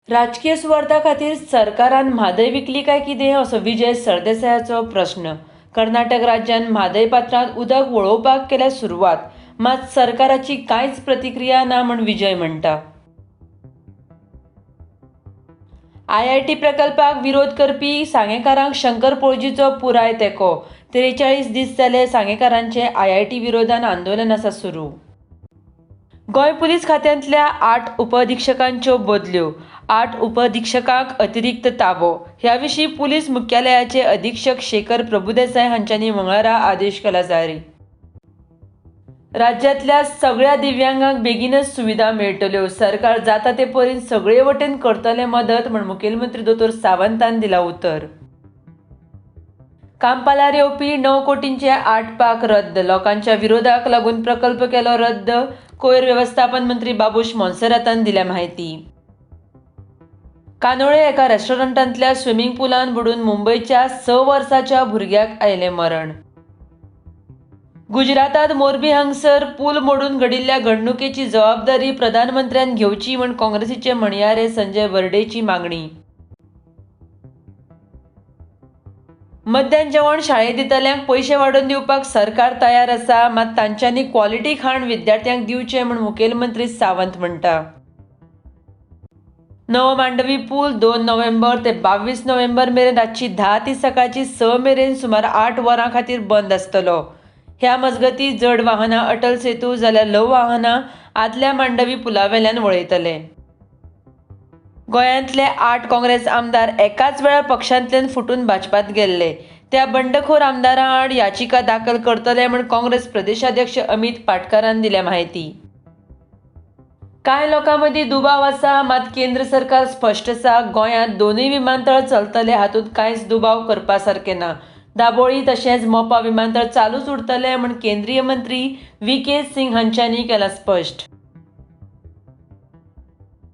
राजकीय सुवार्था खातीर सरकारान म्हादय विकली काय कितें असो विजय सरदेसायाचो प्रश्न। कर्नाटक राज्यान म्हादय पात्रांत उदक वळोवपाक केल्या सुरवात, मात सरकाराची कांयच प्रतिक्रिया ना म्हण विजय म्हणटा। आयआयटी प्रकल्पाक विरोध करपी सांगेकारांक शंकर पळजीचो पुराय तेंको। 43 दीस जाले सांगेकारांचे आयआयटी विरोधान आंदोलन आसा सुरू। गोंय पुलीस खात्यांतल्या 8 उपअधिक्षकांच्यो बदल्यो, 8 उपअधिक्षकांक अतिरिक्त ताबो। ह्या विशीं पुलीस मुख्यालयाचे अधीक्षक शेखर प्रभुदेसाय हांच्यांनी मंगळारा आदेश केला जारी। राज्यांतल्या सगळ्या दिव्यांगांक बेगीनच सुविधा मेळटल्यो। सरकार जाता ते परीन सगळे वटेन करतले मदत म्हण मुखेलमंत्री दोतोर सावंतान दिला उतर। कांपालार येवपी 9 कोटींचे 8 पाक रद्द, लोकांच्या विरोधाक लागून प्रकल्प केलो रद्द, कोयर वेवस्थापन मंत्री बाबूश मोन्सेरातान दिल्या माहिती। कानोळे एका रेस्टॉरंटांतल्या स्विमींग पुलान बुडून मुंबयच्या 6 वर्साच्या भुरग्याक आयलें मरण। गुजरातात मोरबी हांगसर पूल मोडून घडिल्ल्या घडणुकेची जबाबदारी प्रधानमंत्र्यान घेवची म्हण काँग्रेसीचे म्हणयारे संजय बर्डेची मागणी। मध्यान जेवण शाळेत दितल्यांक पयशे वाडोवन दिवपाक सरकार तयार आसा, मात तांच्यांनी क्वॉलिटी खाण विद्यार्थ्यांक दिवचें म्हण मुखेलमंत्री सावंत म्हणटा। नवो मांडवी पूल 2 नोव्हेंबर ते 22 नोव्हेंबर मेरेन रातची 10 ती सकाळची 6 मेरेन सुमार 8 वरां खातीर बंद आसतलो। ह्या मजगतीं जड वाहनां अटल सेतू जाल्यार ल्हव वाहनां आदल्या मांडवी पुलावेल्यान वळयतले। गोंयांतले 8 काँग्रेस आमदार एकाच वेळार पक्षांतल्यान फुटून भाजपांत गेल्ले। त्या बंडखोर आमदारां आड याचिका दाखल करतले म्हण काँग्रेस प्रदेशाध्यक्ष अमित पाटकरान दिल्या माहिती। कांय लोकां मदीं दुबाव आसा, मात केंद्र सरकार स्पश्ट आसा, गोंयांत दोनूय विमानतळ चलतले, हातूंत कांयच दुबाव करपा सारकें ना। दाबोळी तशेंच मोपा विमानतळ चालूच उरतले म्हण केंद्रीय मंत्री व्ही.के. सिंग हांच्यांनी केलां स्पश्ट।